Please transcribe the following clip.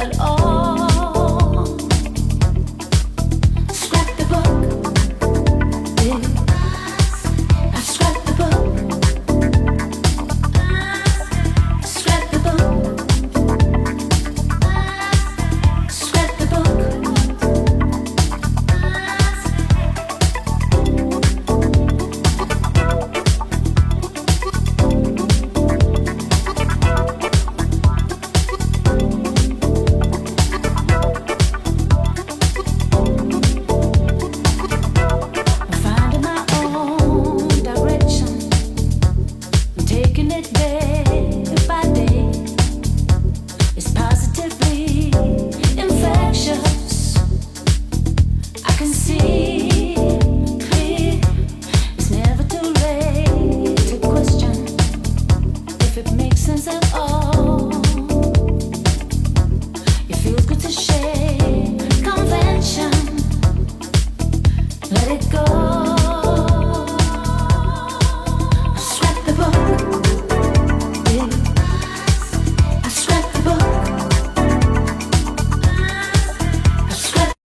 at all. Scrap the book, yeah. I've scrapped the book. Scrap the book. Scrap the book. I'm finding my own direction, I'm taking it day by day. It's positively infectious. I can see clear. It's never too late to question if it makes sense at all. It feels good to share convention. Let it go.